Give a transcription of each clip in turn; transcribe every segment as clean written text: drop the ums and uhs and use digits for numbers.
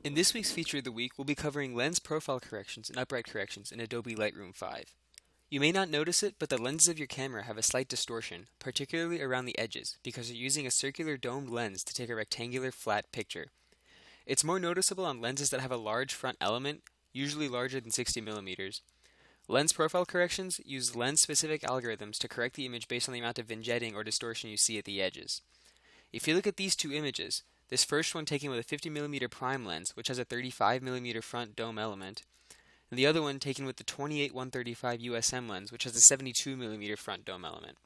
In this week's Feature of the Week, we'll be covering lens profile corrections and upright corrections in Adobe Lightroom 5. You may not notice it, but the lenses of your camera have a slight distortion, particularly around the edges, because you're using a circular domed lens to take a rectangular flat picture. It's more noticeable on lenses that have a large front element, usually larger than 60 millimeters. Lens profile corrections use lens-specific algorithms to correct the image based on the amount of vingetting or distortion you see at the edges. If you look at these two images, this first one taken with a 50mm prime lens, which has a 35mm front dome element, and the other one taken with the 28-135 USM lens, which has a 72mm front dome element.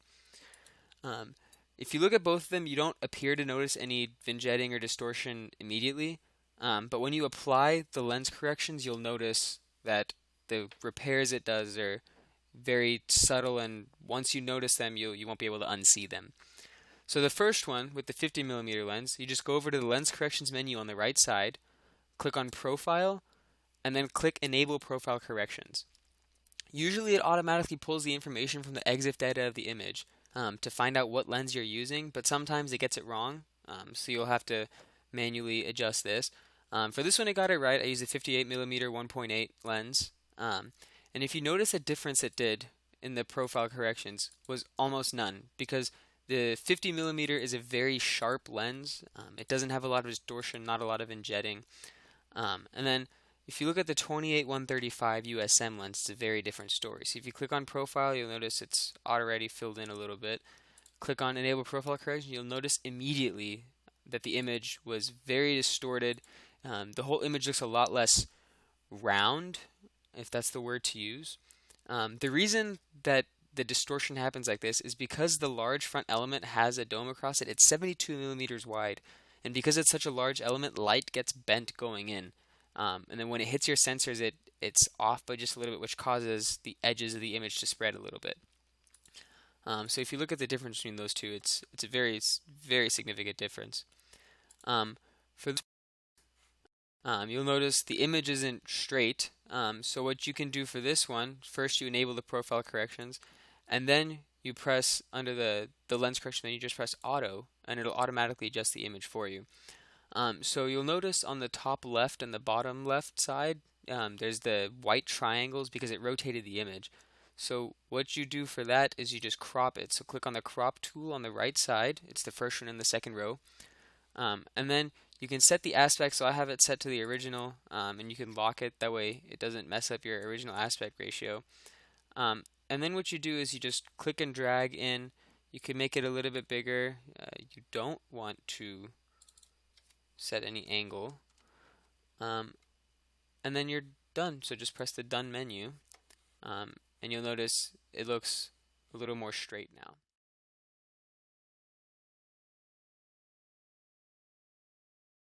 Um, if you look at both of them, you don't appear to notice any vingetting or distortion immediately, but when you apply the lens corrections, you'll notice that the repairs it does are very subtle, and once you notice them, you won't be able to unsee them. So the first one, with the 50mm lens, you just go over to the lens corrections menu on the right side, click on Profile, and then click Enable Profile Corrections. Usually it automatically pulls the information from the EXIF data of the image to find out what lens you're using, but sometimes it gets it wrong, so you'll have to manually adjust this. For this one, it got it right. I used a 58mm 1.8 lens, and if you notice a difference it did in the profile corrections was almost none, because the 50mm is a very sharp lens. It doesn't have a lot of distortion, not a lot of injetting. And then if you look at the 28-135 USM lens, it's a very different story. So if you click on Profile, you'll notice it's already filled in a little bit. Click on Enable Profile Correction, you'll notice immediately that the image was very distorted. The whole image looks a lot less round, if that's the word to use. The reason that the distortion happens like this is because the large front element has a dome across it. It's 72mm wide, and because it's such a large element, light gets bent going in. And then when it hits your sensors, it's off by just a little bit, which causes the edges of the image to spread a little bit. So if you look at the difference between those two, it's a very significant difference. For this, you'll notice the image isn't straight. So what you can do for this one, first you enable the profile corrections, and then you press under the lens correction, then you just press auto, and it'll automatically adjust the image for you. So you'll notice on the top left and the bottom left side, there's the white triangles because it rotated the image. So what you do for that is you just crop it. So click on the crop tool on the right side. It's the first one in the second row. And then you can set the aspect. So I have it set to the original, and you can lock it. That way it doesn't mess up your original aspect ratio. And then what you do is you just click and drag in. You can make it a little bit bigger. You don't want to set any angle. And then you're done. So just press the Done menu. And you'll notice it looks a little more straight now.